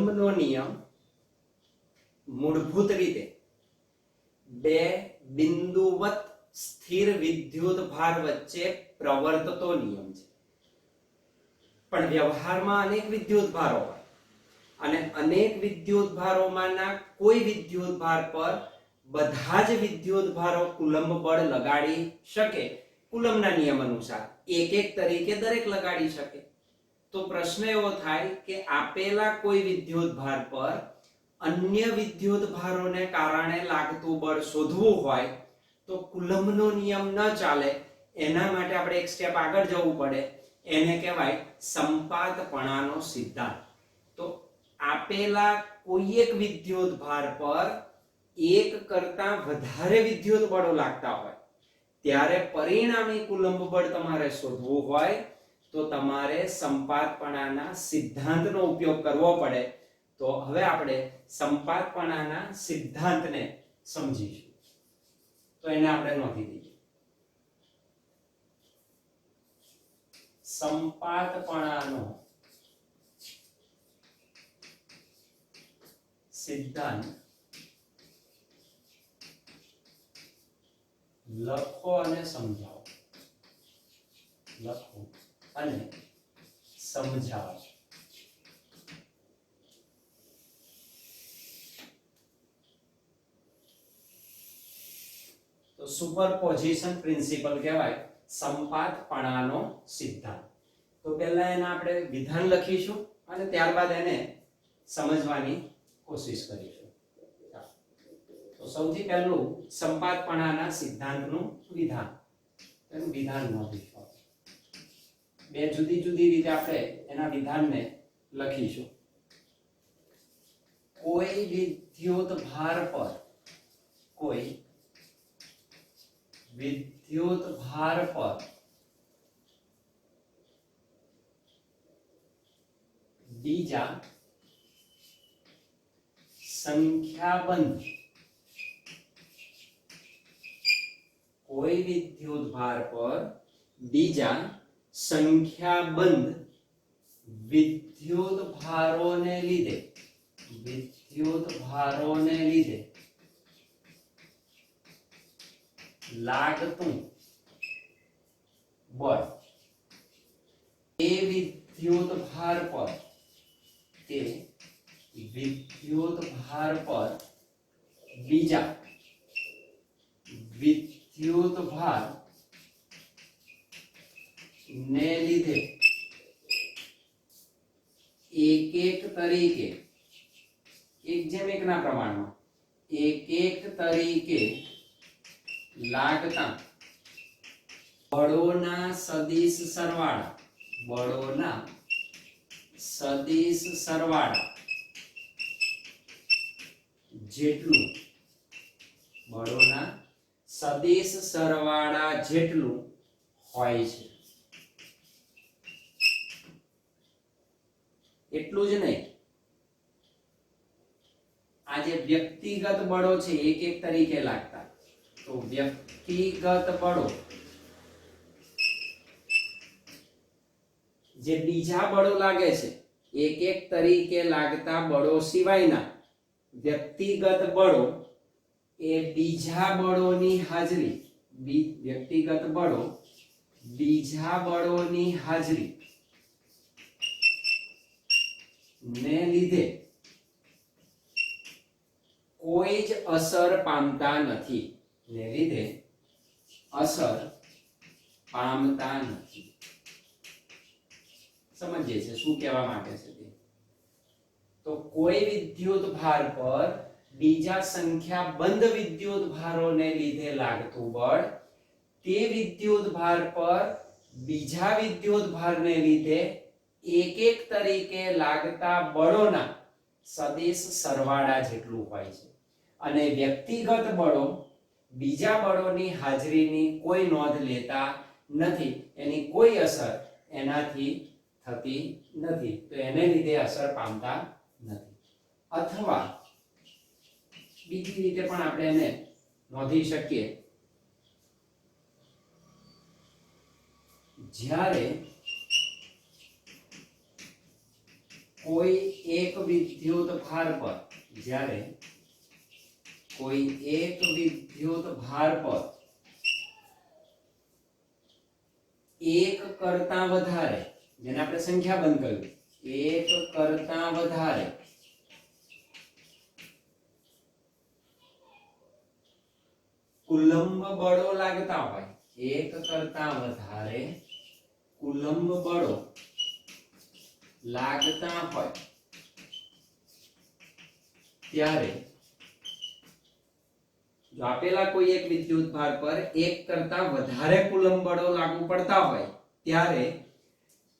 કુલમ્બનો નિયમ મૂળભૂત રીતે બે બિંદુવત સ્થિર વિદ્યુત ભાર વચ્ચે પ્રવર્તતો નિયમ છે. પણ વ્યવહારમાં અનેક વિદ્યુત ભારો હોય અને અનેક વિદ્યુત ભારોમાંના કોઈ વિદ્યુત ભાર પર બધા જ વિદ્યુત ભારો કુલંબ બળ લગાડી શકે કુલંબના નિયમ અનુસાર એક એક તરીકે દરેક લગાડી શકે. તો પ્રશ્ન એવો થાય કે આપેલા કોઈ વિદ્યુત ભાર પર અન્ય વિદ્યુત ભારોને કારણે લાગતું બળ શોધવું હોય તો કુલંબનો નિયમ ન ચાલે. એના માટે આપણે એક સ્ટેપ આગળ જવું પડે. એને કહેવાય સંપાતપણાનો સિદ્ધાંત. તો આપેલા કોઈ એક વિદ્યુત ભાર પર એક કરતા વધારે વિદ્યુત બળો લાગતા હોય ત્યારે પરિણામી કુલંબ બળ તમારે શોધવું હોય તો તમારે સંપાતપણાના સિદ્ધાંતનો ઉપયોગ કરવો પડે. તો હવે આપણે સંપાતપણાના સિદ્ધાંતને સમજીશું. તો એને આપણે નોંધી દઈએ. સંપાતપણાનો સિદ્ધાંત લખો અને સમજાવો. લખો અને સમજાવો. તો સુપરપોઝિશન પ્રિન્સિપલ કહેવાય સંપાતપણાનો સિદ્ધાંત. તો પહેલા એને આપણે વિધાન લખીશું અને ત્યારબાદ એને સમજવાની કોશિશ કરીશું. તો સૌથી પહેલું સંપાતપણાના સિદ્ધાંતનું વિધાન. એનું વિધાન નોંધીશું. બે જુદી જુદી રીતે આપણે એના વિધાનને લખીશું. કોઈ વિદ્યુત ભાર પર કોઈ વિદ્યુત ભાર પર બીજા સંખ્યાબંધ કોઈ વિદ્યુત ભાર પર બીજા સંખ્યાબંધ વિદ્યુત ભારોને લીધે લાગતું બળ એ વિદ્યુત ભાર પર બીજા વિદ્યુત ભાર ને લીધે એક એક તરીકે એક જેમ એકના પ્રમાણમાં એક એક તરીકે લાગતા બળોના સદિશ સરવાળા જેટલું બળોના સદિશ સરવાળા જેટલું હોય છે. એટલું જ નહીં, આ જે વ્યક્તિગત બળો છે એક એક તરીકે લાગતા, તો વ્યક્તિગત બળો જે બીજા બળો લાગે છે એક એક તરીકે લાગતા બળો સિવાયના વ્યક્તિગત બળો એ બીજા બળોની હાજરી વ્યક્તિગત બળો બીજા બળોની હાજરી ને લીધે કોઈ જ અસર પામતા નથી. સમજીએ છે શું કહેવા માંગે છે તે. તો કોઈ વિદ્યુત ભાર પર બીજા સંખ્યાબંધ વિદ્યુત ભારોને લીધે લાગતું બળ તે વિદ્યુત ભાર પર બીજા વિદ્યુત ભારને લીધે એક એક તરીકે લાગતા બળોના સદિશ સરવાળા જેટલું હોય છે. અને વ્યક્તિગત બળો બીજા બળોની હાજરીની કોઈ નોંધ લેતા નથી, એની કોઈ અસર એનાથી થતી નથી, તો એને લીધે અસર પામતા નથી. અથવા બીજી રીતે પણ આપણે એને નોંધી શકીએ. જ્યારે કોઈ એક વિદ્યુત ભાર પર, જ્યારે કોઈ એક વિદ્યુત ભાર પર એક કરતા વધારે, જેને આપણે સંખ્યાબંધ કહ્યું, એક કરતા વધારે કુલંબ બળો લાગતા હોય, એક કરતા વધારે કુલંબ બળો લાગતા હોય ત્યારે જો આપેલા કોઈ એક વિદ્યુત ભાર પર એક કરતા વધારે કુલંબ બળો લાગુ પડતા હોય ત્યારે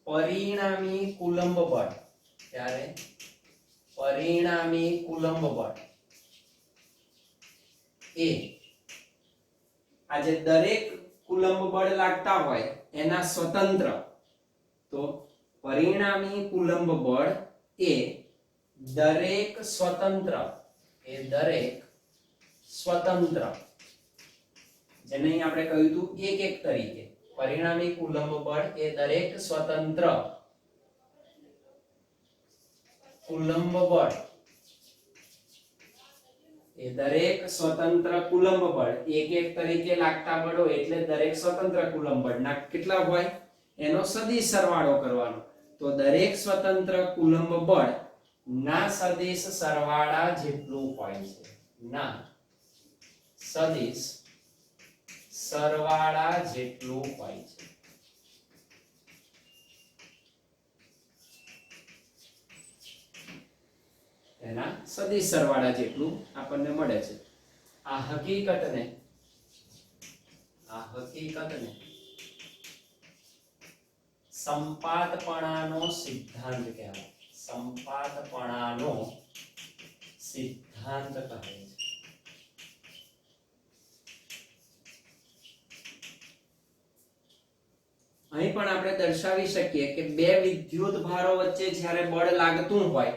પરિણામી કુલંબ બળ, ત્યારે પરિણામી કુલંબ બળ એ આ જે દરેક કુલંબ બળ લાગતા હોય એના સ્વતંત્ર, તો પરિણામી કુલંબ બળ એ દરેક સ્વતંત્ર, જેને અહીં આપણે કહ્યું હતું એક એક તરીકે, પરિણામી કુલંબ બળ એ દરેક સ્વતંત્ર કુલંબ બળ, એ દરેક સ્વતંત્ર કુલંબ બળ, એક એક તરીકે લાગતા બળો એટલે દરેક સ્વતંત્ર કુલંબ બળના કેટલા હોય એનો સદિશ સરવાળો કરવાનો, તો દરેક સ્વતંત્ર કુલંબ બળ ના સદિશ સરવાળા જેટલું હોય છે, ના સદિશ સરવાળા જેટલું હોય છે. એના સદિશ સરવાળા જેટલું આપણને મળે છે. આ હકીકતને સંપાતપણાનો સિદ્ધાંત કહેવાય, સંપાતપણાનો સિદ્ધાંત કહે છે. અહીં પણ આપણે દર્શાવી શકીએ કે બે વિદ્યુત ભારો વચ્ચે જ્યારે બળ લાગતું હોય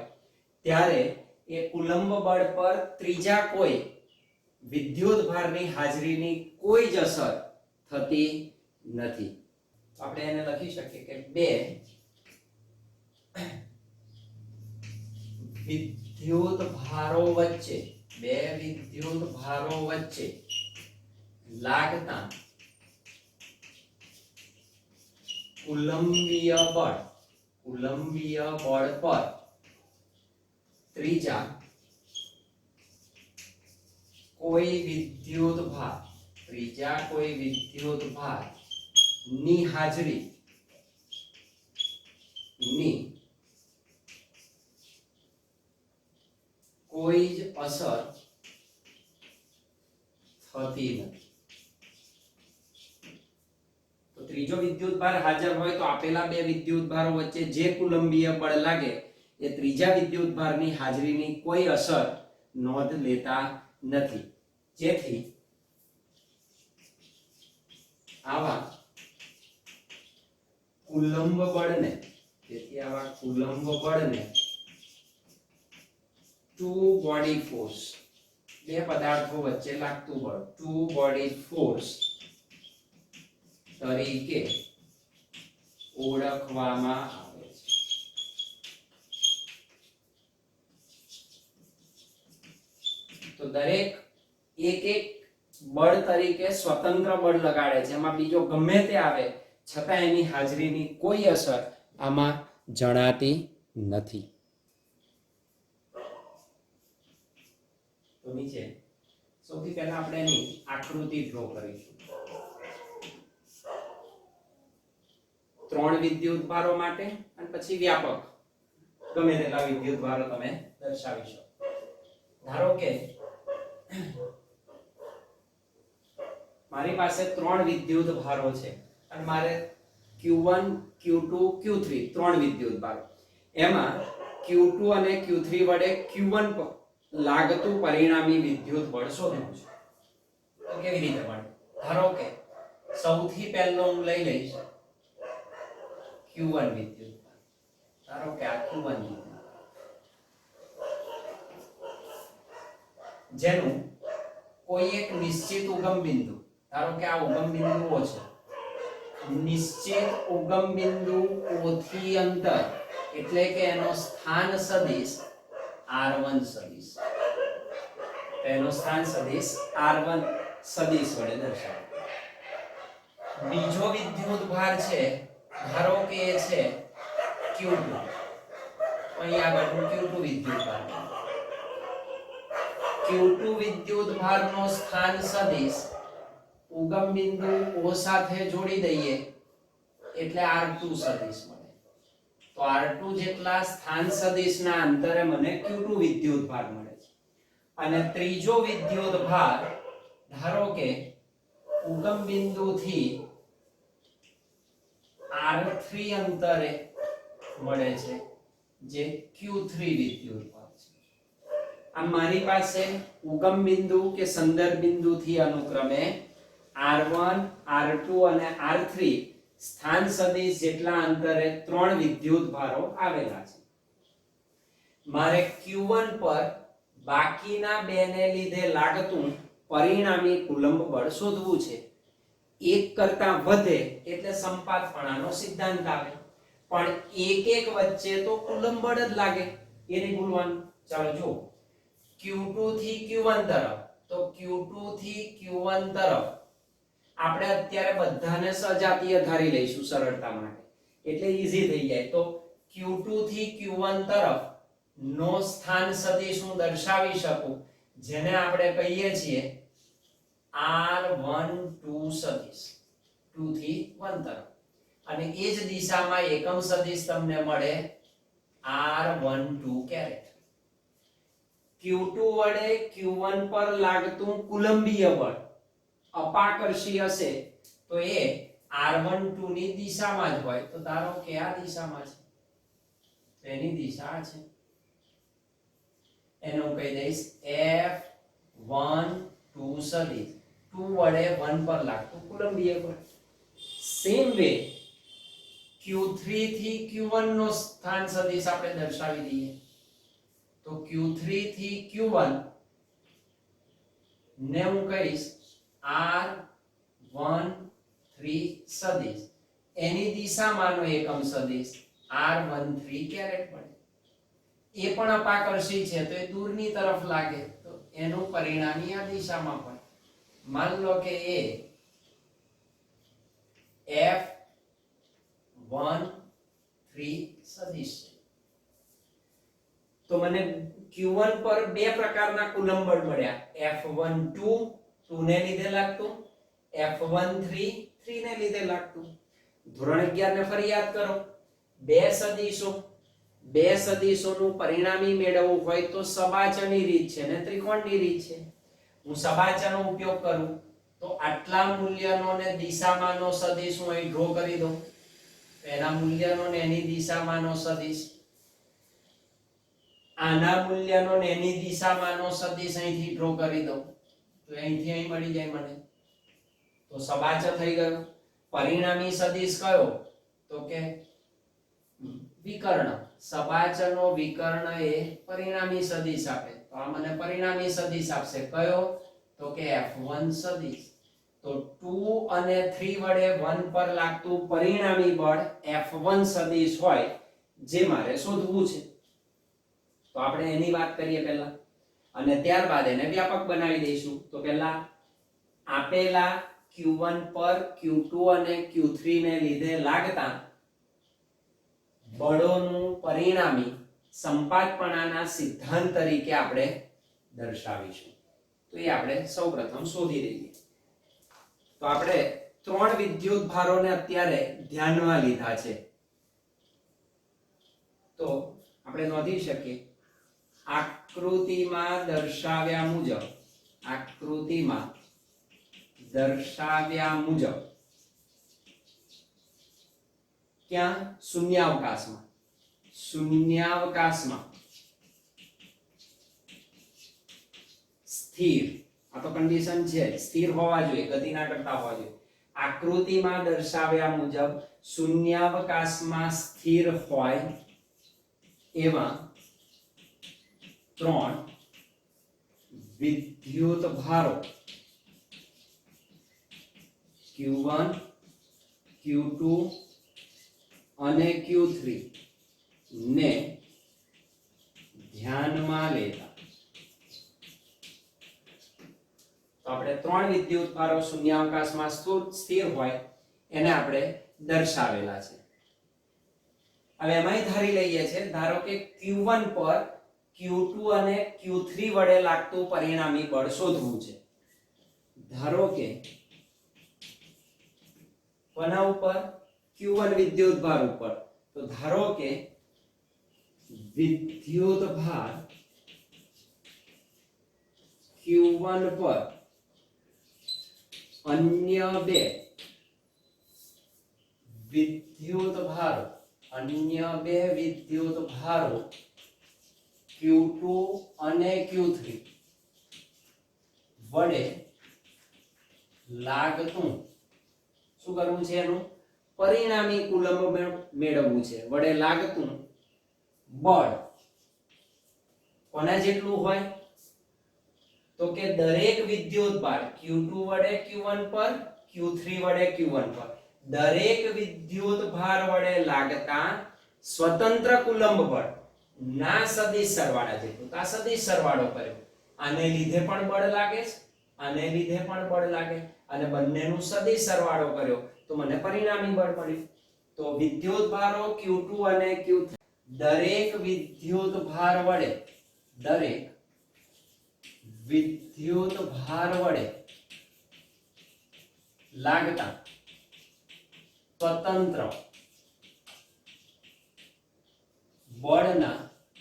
ત્યારે એ કુલંબ બળ પર ત્રીજા કોઈ વિદ્યુત ભારની હાજરીની કોઈ જ અસર થતી નથી. આપણે એને લખી શકીએ કે બે વિદ્યુત ભારો વચ્ચે લાગતા કુલંબીય બળ પર ત્રીજા કોઈ વિદ્યુત ભાર ની હાજરી ની કોઈ જ અસર થતી નથી. તો ત્રીજો વિદ્યુત ભાર હાજર હોય તો આપેલા બે વિદ્યુત ભારો વચ્ચે જે કુલંબીય બળ લાગે એ ત્રીજા વિદ્યુત ભારની હાજરીની કોઈ અસર નોંધ લેતા નથી. જેથી આવા કુલંબ બળને ટુ બોડી ફોર્સ, બે પદાર્થો વચ્ચે લાગતું બળ, ટુ બોડી ફોર્સ તરીકે ઓળખવામાં આવે છે. તો દરેક એક એક બળ તરીકે સ્વતંત્ર બળ લગાડે છે, એમાં બીજો ગમે તે આવે છતાં એની હાજરીની કોઈ અસર આમાં જણાતી નથી. તો નીચે સૌથી પહેલા આપણે એની આકૃતિ ડ્રો કરીશું. ત્રણ વિદ્યુત ભારો માટે અને પછી વ્યાપક ગમે તેટલા વિદ્યુત ભારો તમે દર્શાવી શકો. ધારો કે મારી પાસે ત્રણ વિદ્યુત ભારો છે અને મારે Q1 Q2 Q3 ત્રણ વિદ્યુત ભારો, એમાં Q2 અને Q3 વડે Q1 પર લાગતું પરિણામી વિદ્યુત બળ શોધવું છે. તો કેવી રીતે મળે? ધારો કે સૌથી પહેલો હું લઈ લઈશ Q1 વિદ્યુત ભાર. ધારો કે આ Q1 વિદ્યુત જેનું કોઈ એક નિશ્ચિત ઉગમ બિંદુ, ધારો કે આ ઉગમ બિંદુ O છે, નિશ્ચિત ઉગમ બિંદુ O થી અંતર એટલે કે એનો સ્થાન સદિશ r1 સદિશ, એનો સ્થાન સદિશ r1 સદિશ વડે દર્શાવો. બીજો વિદ્યુત ભાર છે, ધારો કે એ છે Q2. અહીં આગળ Q2 વિદ્યુત ભાર, Q2 વિદ્યુત ભારનો સ્થાન સદિશ ઉગમ બિંદુ O સાથે જોડી દઈએ એટલે R2 સદિશ મળે. તો R2 જેટલા સ્થાન સદિશના અંતરે મને Q2 વિદ્યુત ભાર મળે છે. અને ત્રીજો વિદ્યુત ભાર ધારો કે ઉગમ બિંદુથી R3 અંતરે મળે છે, જે Q3 વિદ્યુત ભાર છે. આ મારી પાસે ઉગમ બિંદુ કે સંદર્ભ બિંદુથી અનુક્રમે R1, R2 અને R3 સ્થાન સદિશ જેટલા અંતરે 3 વિદ્યુત ભારો આવેલા છે. મારે Q1 પર બાકીના બેને લીધે લાગતું પરિણામી કુલંબ બળ શોધવું છે. એક કરતા વધે એટલે સંપાતપણાનો સિદ્ધાંત આવે, પણ એક વચ્ચે તો કુલંબ બળ જ લાગે, એ નહીં ભૂલવાનું. ચાલો જો Q2 થી Q1 તરફ, તો Q2 થી Q1 તરફ આપણે અત્યારે બધાને સજાતીય ધારી લઈશું સરળતા માટે, એટલે ઈઝી થઈ જાય. તો Q2 થી Q1 તરફ નો સ્થાન સદિશ હું દર્શાવી શકું, જેને આપણે કહીએ છીએ R12 સદિશ, 2 થી 1 તરફ. અને એ જ દિશામાં એકમ સદિશ તમને મળે R12 કેરેટ. Q2 વડે Q1 પર લાગતું કુલંબીય બળ અપાકર્ષી હશે તો એ R12 ની દિશામાં જ હોય. તો ધારો કે આ દિશામાં છે, એની દિશા આ છે, એને હું કહી દઈશ F12 સદિશ, 2 વડે 1 પર લાગતું કુલંબીય બળ. સેમ વે Q3 થી Q1 નો સ્થાન સદિશ આપણે દર્શાવી દઈએ. તો Q3 થી Q1 ને હું કહીશ R13 સદિશ, એની દિશામાંનો એકમ સદિશ R13 કેરેટ મળે. એ પણ અપાકર્ષી છે તો એ દૂરની તરફ લાગે, તો એનું પરિણામી આ દિશામાં હોય. માન લો કે એ F13 સદિશ છે, તો મને Q1 પર બે પ્રકારના કુલંબ બળ મળ્યા. F12 2 ને લીધે લાગતું, F13 3 ને લીધે લાગતું. ધોરણ 11 ને ફરી યાદ કરો. બે સદિશોનું પરિણામી મેળવવું હોય તો સબાચરની રીત છે ને ત્રિકોણની રીત છે. હું સબાચરનો ઉપયોગ કરું તો આટલા મૂલ્યનો ને દિશામાંનો સદિશ હું અહીં ડ્રો કરી દઉં, એના મૂલ્યનો ને એની દિશામાંનો સદિશ, આના મૂલ્યનો ને એની દિશામાંનો સદિશ અહીંથી ડ્રો કરી દઉં, તો અહીંથી અહીં મળી જાય મને. તો સબાચર થઈ ગયો. પરિણામી સદિશ કયો? તો કે વિકર્ણ. સબાચરનો વિકર્ણ એ પરિણામી સદિશ આપે, તો આ મને પરિણામી સદિશ આપશે. કયો? તો કે F1 સદિશ. તો 2 અને 3 વડે 1 પર લાગતું પરિણામી બળ F1 સદિશ હોય, જે મારે શોધવું છે. તો આપણે એની વાત કરીએ પહેલા, અને ત્યારબાદ એને વ્યાપક બનાવી દઈશું. તો પહેલા આપેલા Q1 પર Q2 અને Q3 ને લીધે લાગતા બળોનું પરિણામી સંપાતપણાના સિદ્ધાંત તરીકે આપણે દર્શાવીશું. તો એ આપણે સૌપ્રથમ શોધી લઈએ. તો આપણે 3 વિદ્યુત ભારોને અત્યારે ધ્યાનમાં લીધા છે. તો આપણે નોંધી શકીએ આકૃતિમાં દર્શાવ્યા મુજબ ક્યાં? શૂન્યાવકાશમાં સ્થિર, આ તો કન્ડિશન છે, સ્થિર હોવા જોઈએ, ગતિ ના કરતા હોવા જોઈએ. આકૃતિમાં દર્શાવ્યા મુજબ શૂન્યાવકાશમાં સ્થિર હોય એવા 3 વિદ્યુત ભારો Q1, Q2 અને Q3 ને ધ્યાનમાં લેતા. તો આપણે ત્રણ વિદ્યુત ભારો શૂન્યાવકાશમાં સ્થિર હોય એને આપણે દર્શાવેલા છે. હવે એમાંય ધારી લઈએ છે, ધારો કે Q1 પર Q2 અને Q3 વડે લાગતું પરિણામી બળ શોધવું છે. ધારો કે કોના ઉપર? Q1 વિદ્યુત ભાર ઉપર. તો ધારો કે વિદ્યુત ભાર Q1 પર અન્ય બે વિદ્યુત ભારો Q2 અને Q3 વડે લાગતું, શું કરવું છે? એનું પરિણામી કુલંબ મેળવવું છે. વડે લાગતું બળ કોના જેટલું હોય? તો કે દરેક વિદ્યુત ભાર Q2 વડે Q1 પર, Q3 વડે Q1 પર, દરેક વિદ્યુત ભાર વડે લાગતા સ્વતંત્ર કુલંબ બળ ના સદિશ સરવાળા જેટલું. આ સદિશ સરવાળો કર્યો, આને લીધે પણ બળ લાગે છે, આને લીધે પણ બળ લાગે, અને બંનેનું સદિશ સરવાળો કર્યો તો મને પરિણામી બળ મળ્યું. તો વિદ્યુત ભારો Q2 અને Q3 દરેક વિદ્યુત ભાર વડે લાગતા સ્વતંત્ર બળના,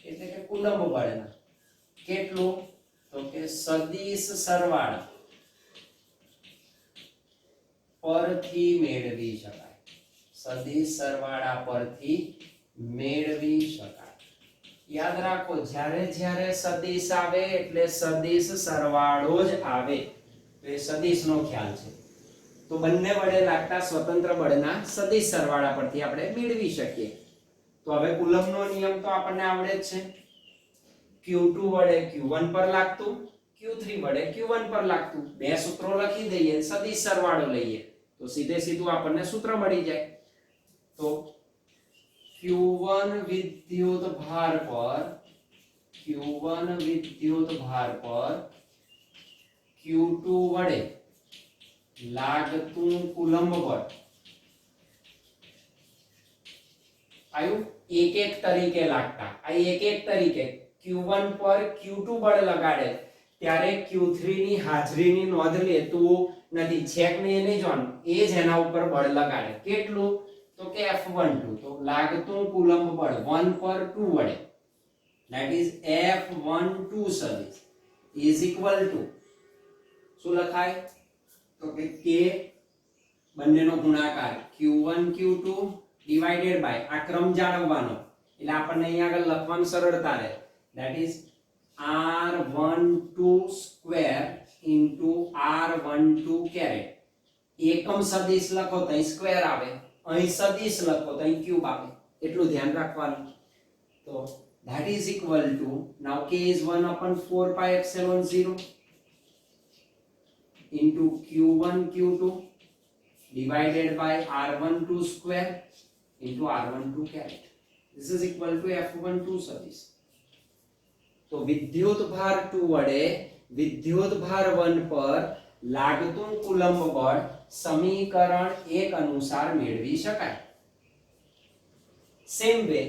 એટલે કે કુલંબ બળના કેટલું? તો કે સદિશ સરવાળા પરથી મેળવી શકાય. સદિશ સરવાળા પરથી મેળવી શકાય. યાદ રાખો, જ્યારે સદિશ આવે એટલે સદિશ સરવાળો જ આવે. તો એ સદિશનો ખ્યાલ છે. તો બંને વડે લાગતા સ્વતંત્ર બળના સદિશ સરવાળા પરથી આપણે મેળવી શકીએ. તો હવે કુલંબનો નિયમ તો આપણને આવડે જ છે. Q2 વડે Q1 પર લાગતું, Q3 વડે Q1 પર લાગતું. બે સૂત્રો લખી દઈએ, સદિશ સરવાળો લઈએ તો સીધે સીધું આપણને સૂત્ર મળી જાય. તો Q1 વિદ્યુત ભાર પર Q2 વડે લાગતું કુલંબ બળ આયું એક એક તરીકે લાગતા. આ એક એક તરીકે Q1 પર Q2 બળ લગાડે ત્યારે Q3 ની હાજરીની નોંધ લેતું નથી. છેક ને એ નહીં જોવાનું, એ જ એના ઉપર બળ લગાડે. કેટલું? તો કે F12. તો લાગતું કુલંબ બળ 1 પર 2 વડે, that is F12 સદિશ is equal to શું લખાય? તો કે K બંનેનો ગુણાકાર Q1 Q2 divided by આ ક્રમ જાળવવાનો, એટલે આપણને અહીંયા આગળ લખવાનું સરળતા રહે. that is R12 square into R12 caret. એકમ સદિશ લખો તો અહીં સ્ક્વેર આવે, અહીં સદિશ લખો તો અહીં ક્યુબ આવે. એટલું ધ્યાન રાખવાનું. તો that is equal to, now K is 1/4 pi epsilon 0 into Q1 Q2 divided by R12 square into R12 caret. This is equal to F12 સદિશ. તો વિદ્યુત ભાર 2 વડે વિદ્યુત ભાર 1 પર લાગતું કુલંબ બળ સમીકરણ 1 અનુસાર મેળવી શકાય. સેમ વે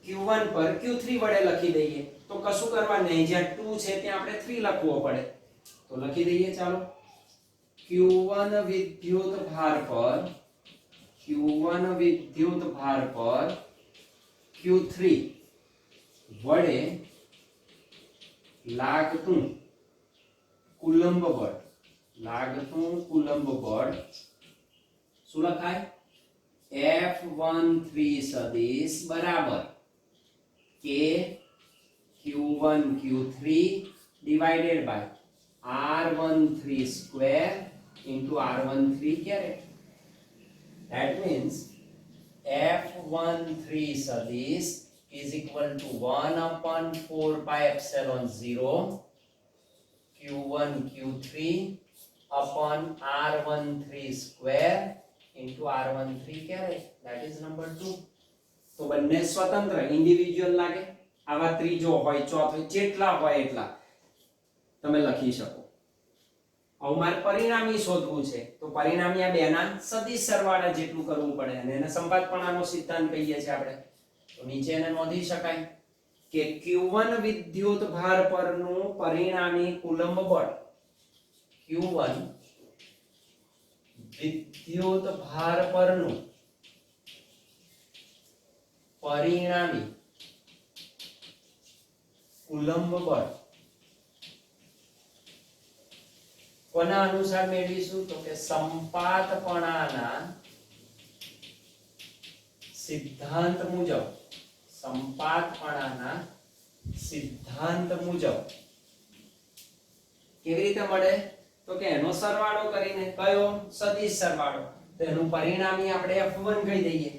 Q1 પર Q3 વડે લખી દઈએ તો કશું કરવા નહીં, જ્યાં 2 છે ત્યાં આપણે 3 લખવો પડે. તો લખી દઈએ, ચાલો. Q1 વિદ્યુત ભાર પર Q3 વડે લાગતું કુલંબ બળ શું લખાય? F13 સદિશ બરાબર K Q1 Q3 divided by R13 square into R13 caret. That means F13 સદિશ is equal to 1/4 pi epsilon 0 Q1 Q3 upon R13 square into R13 caret. That is number 2. તો બંને સ્વતંત્ર individual લાગે. આવા ત્રીજો હોય, ચોથો, જેટલા હોય એટલા તમે લખી શકો. હવે મારે પરિણામી શોધવું છે તો પરિણામી આ બેના સદિશ સરવાળા જેટલું કરવું પડે અને એને સંપાતપણાનો સિદ્ધાંત કહીએ છીએ આપણે. તો નીચે એને નોંધી શકાય કે Q1 વિદ્યુત ભાર પરનું પરિણામી કુલંબ બળ, Q1 વિદ્યુત ભાર પરનું પરિણામી કુલંબ બળ કોના અનુસાર મેળવીશું તો કે સંપાતપણાના સિદ્ધાંત મુજબ. સંપાતપણાના સિદ્ધાંત મુજબ કેવી રીતે મળે તો કે એનો સરવાળો કરીને. કયો? સદિશ સરવાળો. તો એનું પરિણામી આપણે F1 કહી દઈએ.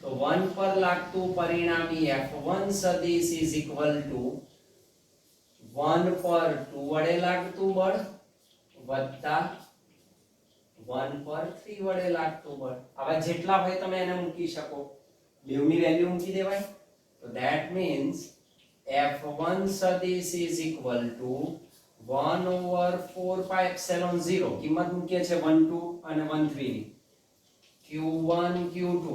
તો 1 પર લાગતું પરિણામી F1 સદિશ ઇઝ ઇક્વલ ટુ 1 પર 2 વડે લાગતું બળ વત્તા 1 પર 3 વડે લાગતું બળ. આવા જેટલા હોય તમે એને મૂકી શકો. બેવની વેલ્યુ મૂકી દેવાય. તો that means F1 સદિશ is equal to 1 over 4 pi epsilon 0. કિંમત મૂકીએ છે 1 2 અને 1 3 ની. Q1 Q2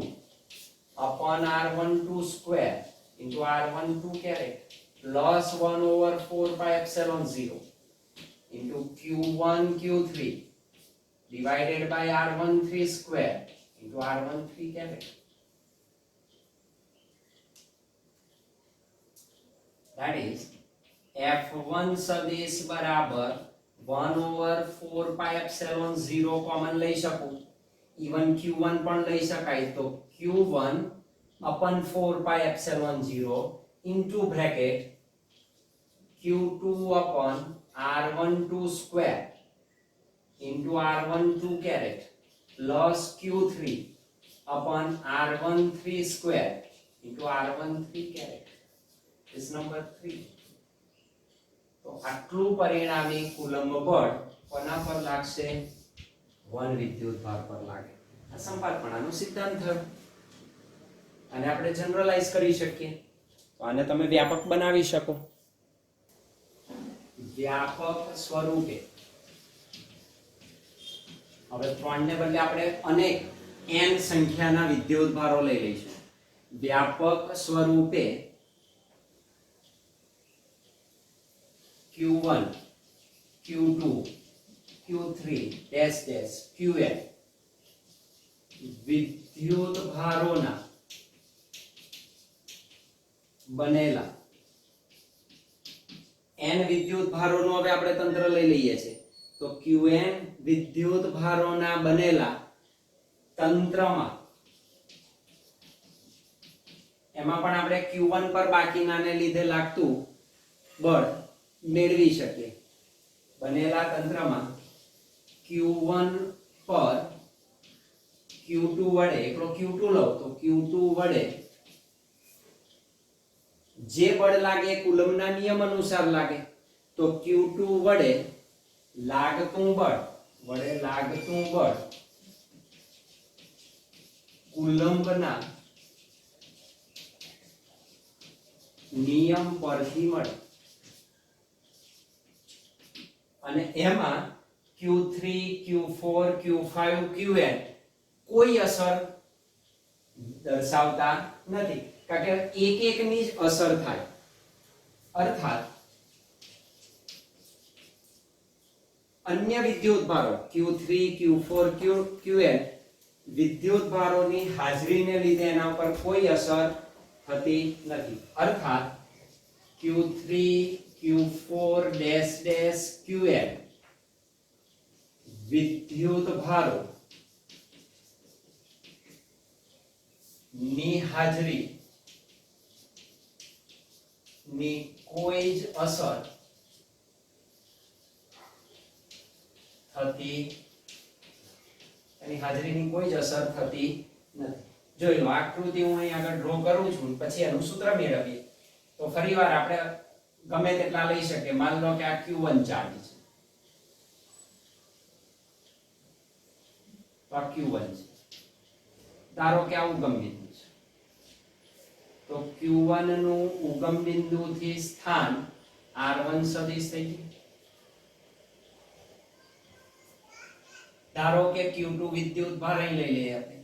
upon R12 square into R12 caret plus 1 over 4 pi epsilon 0 into Q1 Q3 divided by R13 square into R13 caret. That is F1 સદિશ બરાબર 1 over 4 pi epsilon 0 common લઈ શકું. even Q1 પણ લઈ શકાય. તો Q1 upon 4 pi epsilon 0 into bracket Q2 upon R12 square into R12 caret plus Q3 upon R13 square into R13 caret. This number 3. તો આટલું પરિણામી કુલંબ બળ કોના પર લાગશે? 1 વિદ્યુત ભાર પર લાગે. આ સંપાતપણાનો સિદ્ધાંત થયો. અને આપણે જનરલાઇઝ કરી શકીએ. તો આને તમે વ્યાપક બનાવી શકો. વ્યાપક સ્વરૂપે હવે 3 ને બદલે આપણે અનેક n સંખ્યાના વિદ્યુત ભારો લઈ લઈશું. વ્યાપક સ્વરૂપે Q1 Q2 Q3 dash dash Qn વિદ્યુત ભારોના બનેલા n વિદ્યુત ભારોનો હવે આપણે તંત્ર લઈ લઈએ છીએ. તો Qn વિદ્યુત ભારોના બનેલા તંત્રમાં એમાં પણ આપણે Q1 પર બાકીનાને લીધે લાગતું બળ મેળવી શકીએ. બનેલા તંત્રમાં Q1 પર Q2 વડે એકલો Q2 લો તો Q2 વડે જે બળ લાગે કુલંબના નિયમ અનુસાર લાગે. તો Q2 વડે લાગતું બળ કુલંબના નિયમ પરથી મળે. અને એમાં Q3 Q4 Q5 Qn કોઈ અસર દર્શાવતા નથી, કારણ કે એક એકની જ અસર થાય. અર્થાત અન્ય વિદ્યુત ભારો Q3 Q4 Qn વિદ્યુત ભારોની હાજરીને લીધે એના ઉપર કોઈ અસર થતી નથી. અર્થાત Q3 Q4 dash dash Qn વિદ્યુત ભારો ની હાજરી ની કોઈ જ અસર થતી નથી. જોઈ લો આકૃતિ હું અહીં આગળ ડ્રો કરું છું, પછી એનું સૂત્ર મેળવીએ. તો ફરીવાર આપણે ગમે તેટલા લઈ શકીએ. માન લો કે આ Q1 ચાર્જ છે, તો આ Q1 છે. ધારો કે આવું ગમે તેટલું છે. તો Q1 નું ઉગમ બિંદુથી સ્થાન R1 સદિશ થઈ ગયું. ધારો કે Q2 વિદ્યુત ભાર અહીં લઈ લઈએ આપણે,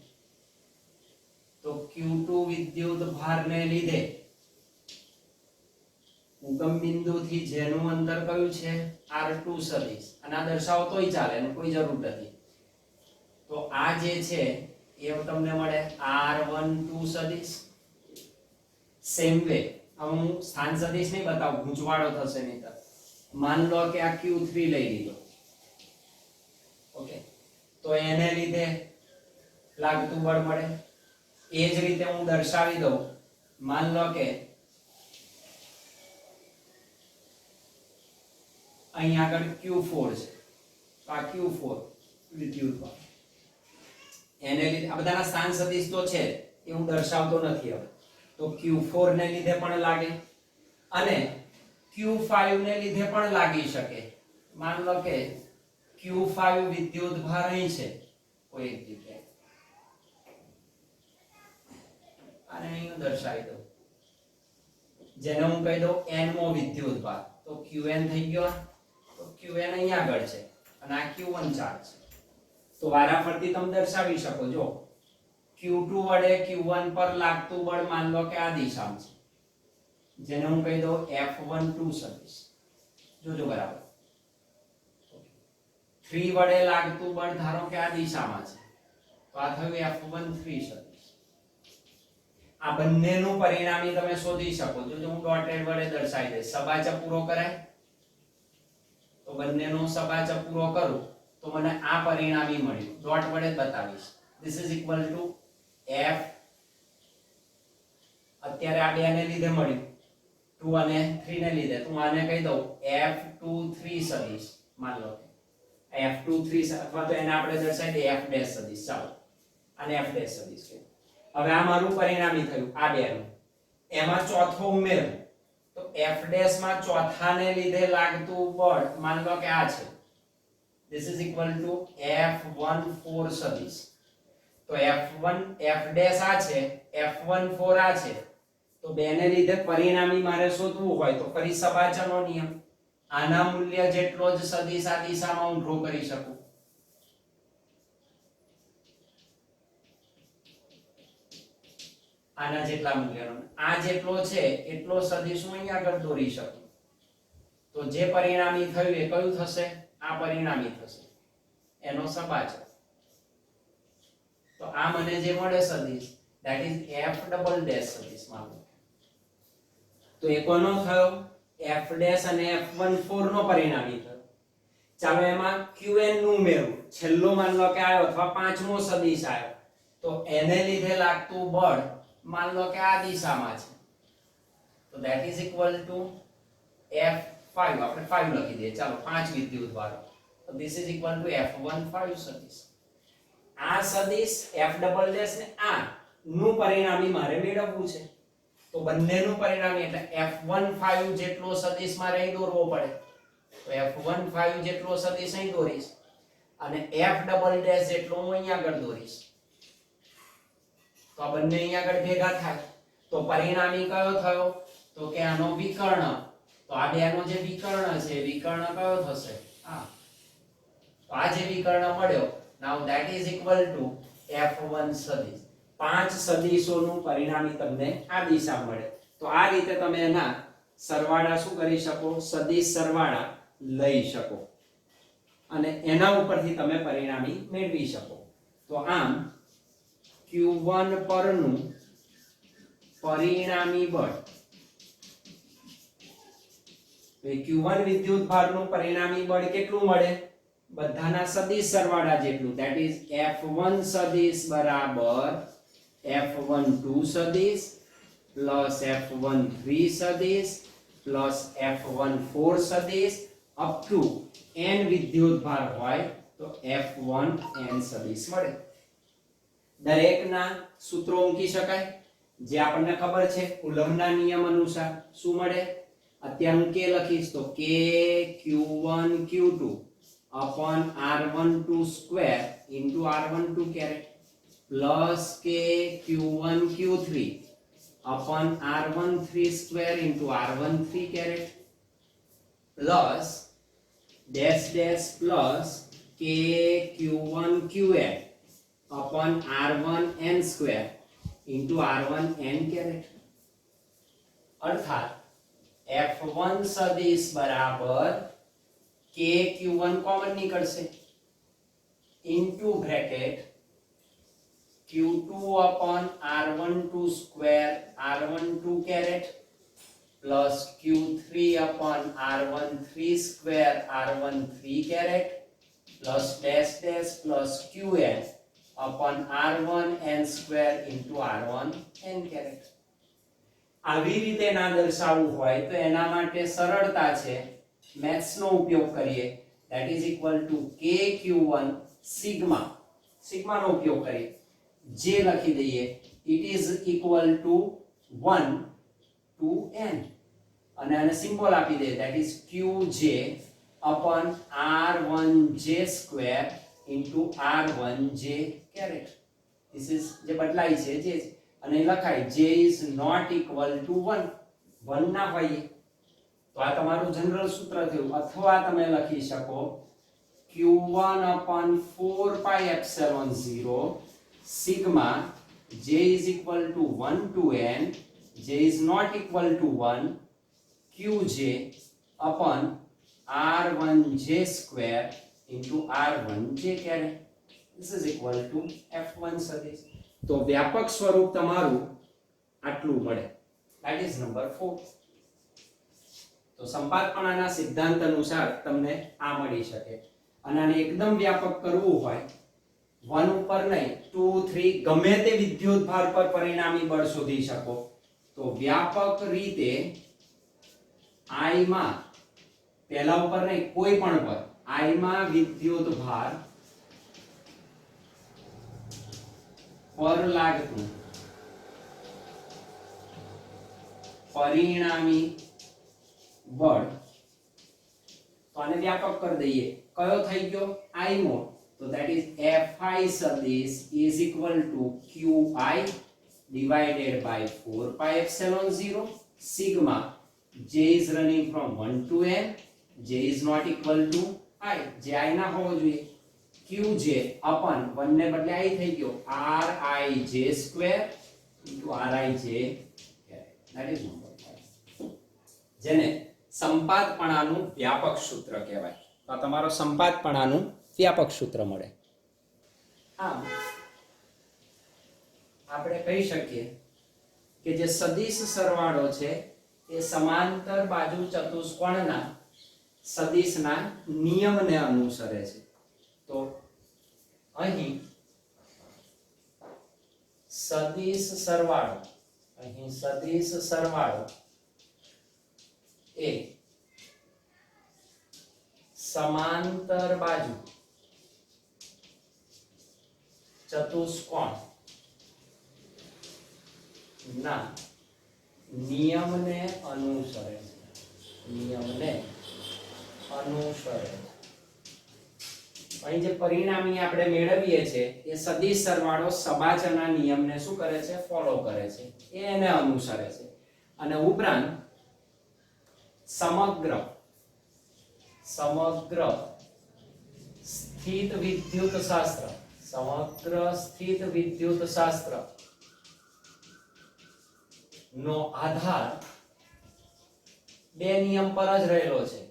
તો Q2 વિદ્યુત ભારને લીધે ઉગમ બિંદુથી જેનું અંતર કયું છે R2 સદિશ, અને આ દર્શાવો તોય ચાલે, એની કોઈ જરૂર નથી. તો આ જે છે એ તમને મળે R12 સદિશ. સેમ વે હું સ્થાન સદિશ નહીં બતાવું, ગૂંચવાડો થશે નહીં. તો માન લો કે આ Q3 લઈ લીધો, ઓકે, તો એને લીધે લાગતું બળ મળે. એ જ રીતે હું દર્શાવી દઉં, માન લો કે અહીં આગળ Q4 છે, તો આ Q4 વિદ્યુત ભાર, એને લીધે આ બધાના સ્થાન સદિશ તો છે એ હું દર્શાવતો નથી હવે. તો Q4 ને લીધે પણ લાગે અને Q5 ને લીધે પણ લાગી શકે. માન લો કે Q5 વિદ્યુત ભાર અહીં છે કોઈ એક જગ્યાએ, અને અહીં દર્શાવી દઉં, જેને હું કહી દઉં n મો વિદ્યુત ભાર. તો Qn થઈ ગયો, તો Qn અહીં આગળ છે અને આ Q1 ચાર્જ છે. તો વારાફરતી તમે દર્શાવી શકો. જો Q2 વડે Q1 પર લાગતું બળ માન લો કે આ દિશામાં છે, જેને હું કહી દઉં F12 સદિશ. જોજો બરાબર. 3 વડે લાગતું બળ ધારો કે આ દિશામાં છે, તો આ થયું F13 સદિશ. આ બંનેનું પરિણામી તમે શોધી શકો. જો હું ડોટેડ વડે દર્શાવી દઈશ, સબાચક પૂરો કરાય, તો બંનેનો સબાચક પૂરો કરું તો મને આ પરિણામી મળ્યું. ડોટ વડે જ બતાવીશ. This is equal to F, અત્યારે આ બે ને લીધે મળ્યું 2 અને 3 ને લીધે, તો હું આને કહી દઉં F23 સદિશ. માન લો F23, અથવા તો એને આપણે દર્શાવી દઈએ F ડેશ સદિશ. ચાલો આને F ડેશ સદિશ કહે. હવે આ મારું પરિણામી થયું આ બેનું. એમાં ચોથો ઉમેરું તો F ડેશ માં ચોથાને લીધે લાગતું બળ માન લો કે આ છે. This is equal to F14 સદિશ. તો F1 F ડેશ આ છે, F14 આ છે. તો બેને લીધે પરિણામી મારે શોધવું હોય તો ફરી સબાચકનો નિયમ, આના મૂલ્ય જેટલો જ સદિશ આ દિશામાં હું ડ્રો કરી શકું. આના જેટલા મૂલ્યનો આ જેટલો છે એટલો સદિશ હું અહીંયા આગળ દોરી શકું. તો જે પરિણામી થયું એ કયું થશે? આ પરિણામી થશે, એનો સબાચક. તો આ મને જે મળે સદિશ, that is F double dash સદિશ. માનો તો એ કોનો થયો? F ડેશ અને F14 નો પરિણામી થયો. ચાલો એમાં Qn નું ઉમેરું. છેલ્લો માન લો કે આવ્યો, અથવા પાંચમો સદિશ આવ્યો, તો એને લીધે લાગતું બળ માન લો કે આ દિશામાં છે, તો that is equal to F5. આપણે 5 લખી દઈએ. ચાલો 5 વિદ્યુત ભાર. તો this is equal to F15 સદિશ. આ સદિશ F ડબલ ડેશ ને આ નું પરિણામી મારે મેળવવું છે. તો બંનેનું પરિણામી એટલે F15 જેટલો સદિશ મારે અહીં દોરવો પડે. તો F15 જેટલો સદિશ અહીં દોરીશ અને F ડબલ ડેશ જેટલો હું અહીં આગળ દોરીશ. તો આ બંને અહીં આગળ ભેગા થાય તો પરિણામી કયો થયો? તો કે આનો વિકર્ણ. તો આ બેનો જે વિકર્ણ છે, વિકર્ણ કયો થશે? આ. તો આ જે વિકર્ણ મળ્યો, now that is equal to F1 સદિશ. 5 સદિશોનું પરિણામી તમને આ દિશા મળે. તો આ રીતે તમે એના સરવાળા શું કરી શકો? સદિશ સરવાળા લઈ શકો અને એના ઉપરથી તમે પરિણામી મેળવી શકો. તો આમ Q1 પરનું પરિણામી બળ, Q1 વિદ્યુત ભારનું પરિણામી બળ કેટલું મળે? બધાના સદિશ સરવાળા જેટલું, that is F1 સદિશ બરાબર F12 સદિશ પ્લસ F13 સદિશ પ્લસ F14 સદિશ અપ ટુ n વિદ્યુત ભાર હોય તો F1n સદિશ મળે. દરેકના સૂત્રો મૂકી શકાય જે આપણને ખબર છે કુલમ્બના નિયમ અનુસાર. શું મળે? અત્યારે હું k લખીશ તો k Q1 Q2 upon R12 square into R12 caret plus k Q1 Q3 upon r13 square into r13 caret plus dash dash plus k q1 qn upon r1n square into r1n caret अर्थात f1 सदिश बराबर k q1 common निकलશે into bracket q2 upon r12 square r12 caret plus q3 upon r13 square r13 caret plus dash dash plus qn upon r1n square into r1n caret આવી રીતે ના દર્શાવવું હોય તો એના માટે સરળતા છે મેથ્સ નો ઉપયોગ કરીએ that is equal to kq1 sigma sigma નો ઉપયોગ કરીએ જે લખી દઈએ it is equal to 1 to n અને આને સિમ્બોલ આપી દે that is qj upon r1j square into r1j caret this is જે બદલાઈ છે જે અને લખાય j is not equal to 1 1 ના હોય તો આ તમારું જનરલ સૂત્ર થયું અથવા તમે લખી શકો q1 upon 4 pi epsilon 0 sigma j is equal to 1 to n j is not equal to 1 qj upon r1j square into r1j caret this is equal to f1 સદિશ તો વ્યાપક સ્વરૂપ તમારું આટલું મળે that is number 4 તો સંપાતપણાના સિદ્ધાંત અનુસાર તમને આ મળી શકે અને આને એકદમ વ્યાપક કરવું હોય 1 ઉપર નહીં 2 3 ગમે તે વિદ્યુત ભાર પર પરિણામી બળ શોધી શકો તો વ્યાપક રીતે I માં પહેલા ઉપર નહીં કોઈ પણ પર I માં વિદ્યુત ભાર પર લાગતું પરિણામી બળ તો આને વ્યાપક કરી દઈએ કયો થઈ ગયો I મો તો that is Fi સદિશ is equal to Qi divided by 4 pi epsilon 0 sigma j is running from 1 to n j is not equal to I જે I ના હોવો જોઈએ qj upon 1 ને બદલે I થઈ ગયો rij square into rij that is number 5 જેને સંપાતપણાનું વ્યાપક સૂત્ર કહેવાય તો તમારો સંપાતપણાનું વ્યાપક સૂત્ર મળે આમ આપણે કહી શકીએ કે જે સદિશ સરવાળો છે એ સમાંતર બાજુ ચતુષ્કોણના સદિશના નિયમને અનુસરે છે તો અહીં સદિશ સરવાળો એ સમાંતર બાજુ ચતુષ્કોણ ના નિયમને અનુસરે અહીં જે પરિણામી આપણે મેળવીએ છીએ એ સદિશ સરવાળો સબાચના નિયમને શું કરે છે ફોલો કરે છે એને અનુસરે છે અને ઉપરાંત સમગ્ર સ્થિત વિદ્યુત શાસ્ત્ર નો આધાર બે નિયમ પર જ રહેલો છે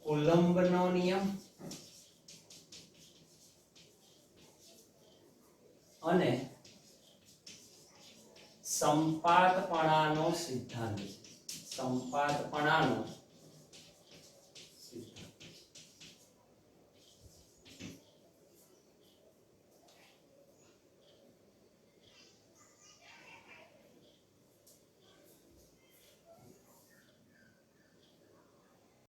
કુલંબનો નિયમ અને સંપાતપણાનો સિદ્ધાંત સંપાતપણાનો